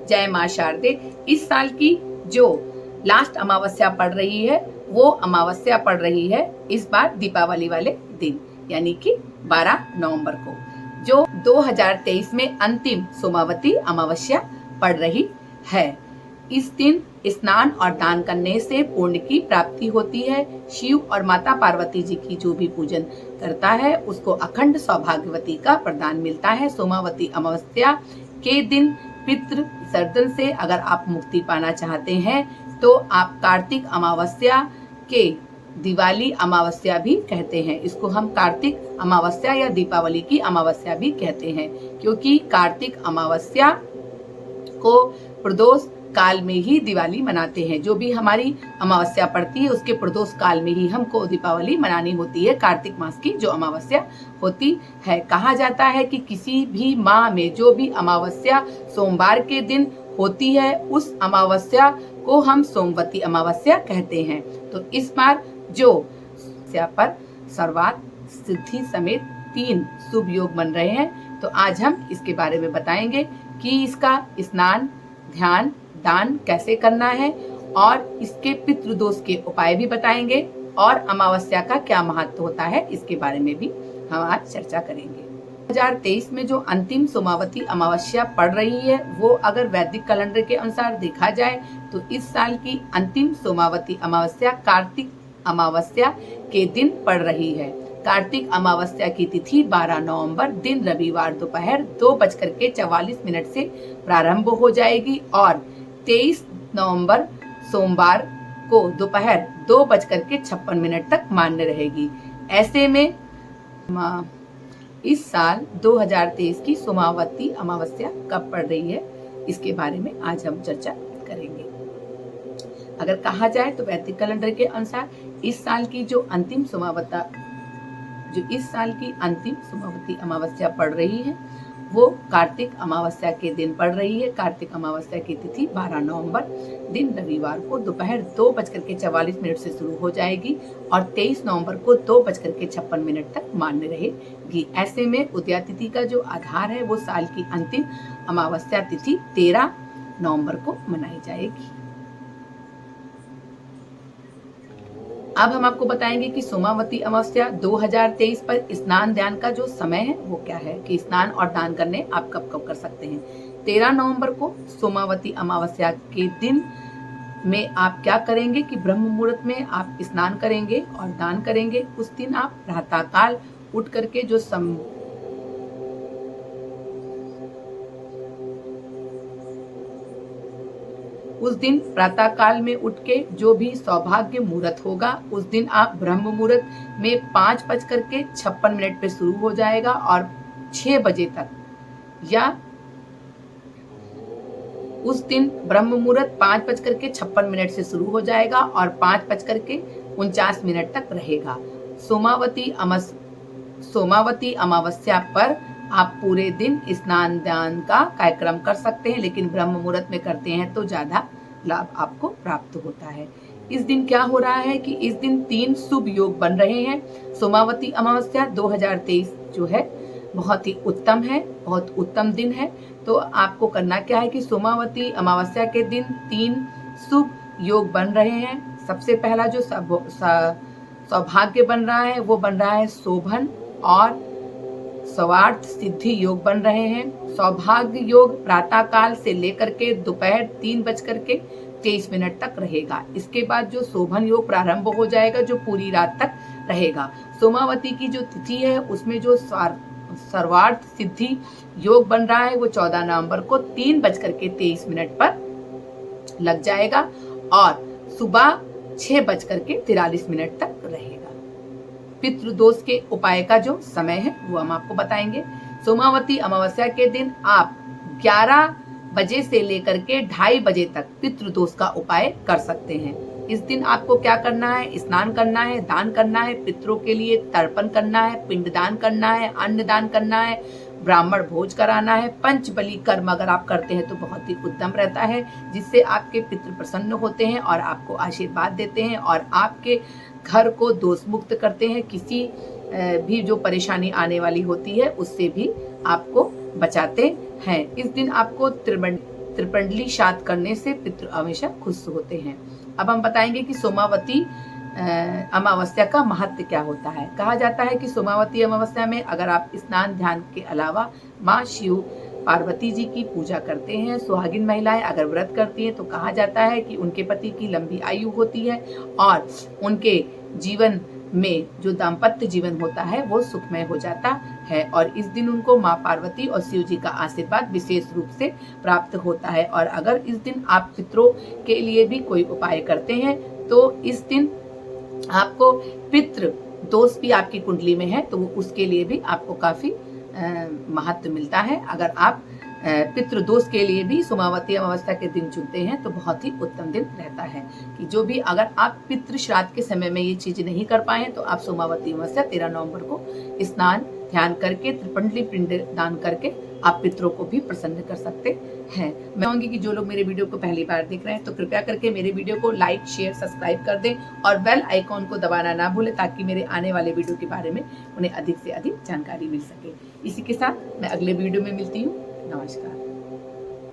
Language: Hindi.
जय मां शारदे। इस साल की जो लास्ट अमावस्या पड़ रही है वो अमावस्या पड़ रही है इस बार दीपावली वाले दिन, यानी कि 12 नवंबर को, जो 2023 में अंतिम सोमावती अमावस्या पड़ रही है। इस दिन स्नान और दान करने से पुण्य की प्राप्ति होती है। शिव और माता पार्वती जी की जो भी पूजन करता है उसको अखंड सौभाग्यवती का प्रदान मिलता है। सोमावती अमावस्या के दिन पितृ विसर्जन से अगर आप मुक्ति पाना चाहते हैं तो आप कार्तिक अमावस्या के दिवाली अमावस्या भी कहते हैं। इसको हम कार्तिक अमावस्या या दीपावली की अमावस्या भी कहते हैं, क्योंकि कार्तिक अमावस्या को प्रदोष काल में ही दिवाली मनाते हैं। जो भी हमारी अमावस्या पड़ती है उसके प्रदोष काल में ही हमको दीपावली मनानी होती है, कार्तिक मास की जो अमावस्या होती है। कहा जाता है कि किसी भी माह में जो भी अमावस्या सोमवार के दिन होती है उस अमावस्या को हम सोमवती अमावस्या कहते हैं। तो इस बार जो अमावस्या पर सर्वार्थ सिद्धि समेत 3 शुभ योग बन रहे हैं, तो आज हम इसके बारे में बताएंगे कि इसका स्नान, ध्यान, दान कैसे करना है और इसके पितृदोष के उपाय भी बताएंगे और अमावस्या का क्या महत्व होता है इसके बारे में भी हम आज चर्चा करेंगे। 2023 में जो अंतिम सोमावती अमावस्या पड़ रही है वो अगर वैदिक कैलेंडर के अनुसार देखा जाए तो इस साल की अंतिम सोमावती अमावस्या कार्तिक अमावस्या के दिन पड़ रही है। कार्तिक अमावस्या की तिथि 12 नवंबर दिन रविवार दोपहर 2:44 से प्रारंभ हो जाएगी और 23 नवंबर सोमवार को दोपहर 2:56 तक मान्य रहेगी। ऐसे में इस साल 2023 की सोमावती अमावस्या कब पड़ रही है इसके बारे में आज हम चर्चा करेंगे। अगर कहा जाए तो वैदिक कैलेंडर के अनुसार इस साल की जो इस साल की अंतिम सोमावती अमावस्या पड़ रही है वो कार्तिक अमावस्या के दिन पड़ रही है। कार्तिक अमावस्या की तिथि 12 नवंबर दिन रविवार को दोपहर 2:44 से शुरू हो जाएगी और 23 नवंबर को 2:56 तक मान्य रहेगी। ऐसे में उदया तिथि का जो आधार है वो साल की अंतिम अमावस्या तिथि 13 नवंबर को मनाई जाएगी। अब हम आपको बताएंगे कि सोमावती अमावस्या 2023 पर स्नान ध्यान का जो समय है वो क्या है, कि स्नान और दान करने आप कब कब कर सकते हैं। 13 नवंबर को सोमावती अमावस्या के दिन में आप क्या करेंगे कि ब्रह्म मुहूर्त में आप स्नान करेंगे और दान करेंगे। उस दिन आप प्रातःकाल उठ करके उस दिन प्रातः काल में उठ के जो भी सौभाग्य मुहूर्त होगा उस दिन आप ब्रह्म मुहूर्त में 5:56 पे शुरू हो जाएगा और 6 बजे तक, या उस दिन ब्रह्म मुहूर्त 5:56 से शुरू हो जाएगा और 5:49 तक रहेगा। सोमावती अमावस्या पर आप पूरे दिन स्नान दान का कार्यक्रम कर सकते हैं, लेकिन ब्रह्म मुहूर्त में करते हैं तो ज्यादा लाभ आपको प्राप्त होता है। इस दिन क्या हो रहा है कि इस दिन 3 शुभ योग बन रहे हैं। सोमावती अमावस्या 2023 जो है बहुत ही उत्तम है, बहुत उत्तम दिन है। तो आपको करना क्या है कि सोमावती अमावस्या के दिन 3 शुभ योग बन रहे हैं। सबसे पहला जो सौभाग्य बन रहा है वो बन रहा है शोभन और सर्वार्थ सिद्धि योग बन रहे हैं। सौभाग्य योग प्रातः काल से लेकर के दोपहर 3:23 तक रहेगा। इसके बाद जो शोभन योग प्रारंभ हो जाएगा जो पूरी रात तक रहेगा। सोमावती की जो तिथि है उसमें जो सर्वार्थ सिद्धि योग बन रहा है वो 14 नवंबर को 3:23 पर लग जाएगा और सुबह 6:43 तक रहेगा। पितृदोष के उपाय का जो समय है वो हम आपको बताएंगे। सोमावती अमावस्या के दिन आप 11 बजे से लेकर के 2:30 बजे तक पितृदोष का उपाय कर सकते हैं। इस दिन आपको क्या करना है, स्नान करना है, दान करना है, पितरों के लिए तर्पण करना है, पिंडदान करना है, अन्नदान करना है, ब्राह्मण भोज कराना है। पंचबली कर्म अगर आप करते हैं तो बहुत ही उत्तम रहता है, जिससे आपके पितृ प्रसन्न होते हैं और आपको आशीर्वाद देते हैं और आपके घर को दोष मुक्त करते हैं। किसी भी जो परेशानी आने वाली होती है उससे भी आपको बचाते हैं। इस दिन आपको त्रिपिंडली श्राद्ध करने से पितृ हमेशा खुश होते हैं। अब हम बताएंगे कि सोमावती अमावस्या का महत्व क्या होता है। कहा जाता है कि सोमावती अमावस्या में अगर आप स्नान ध्यान के अलावा माँ शिव पार्वती जी की पूजा करते हैं, सुहागिन महिलाएं अगर व्रत करती हैं, तो कहा जाता है कि उनके पति की लंबी आयु होती है और उनके जीवन में जो दाम्पत्य जीवन होता है वो सुखमय हो जाता है। और इस दिन उनको माँ पार्वती और शिव जी का आशीर्वाद विशेष रूप से प्राप्त होता है। और अगर इस दिन आप पितरों के लिए भी कोई उपाय करते हैं तो इस दिन आपको पितृ दोष भी आपकी कुंडली में है तो उसके लिए भी आपको काफी महत्व मिलता है। अगर आप पितृ दोष के लिए भी सोमावती अमावस्या के दिन चुनते हैं तो बहुत ही उत्तम दिन रहता है। कि जो भी अगर आप पितृ श्राद्ध के समय में ये चीज नहीं कर पाए तो आप सोमावती अमावस्या 13 नवंबर को स्नान ध्यान करके त्रिपिंडली पिंड दान करके आप पितरों को भी प्रसन्न कर सकते हैं। मैं चाहूंगी कि जो लोग मेरे वीडियो को पहली बार देख रहे हैं तो कृपया करके मेरे वीडियो को लाइक शेयर सब्सक्राइब कर दें और बेल आइकॉन को दबाना ना भूलें ताकि मेरे आने वाले वीडियो के बारे में उन्हें अधिक से अधिक जानकारी मिल सके। इसी के साथ मैं अगले वीडियो में मिलती हूँ। नमस्कार।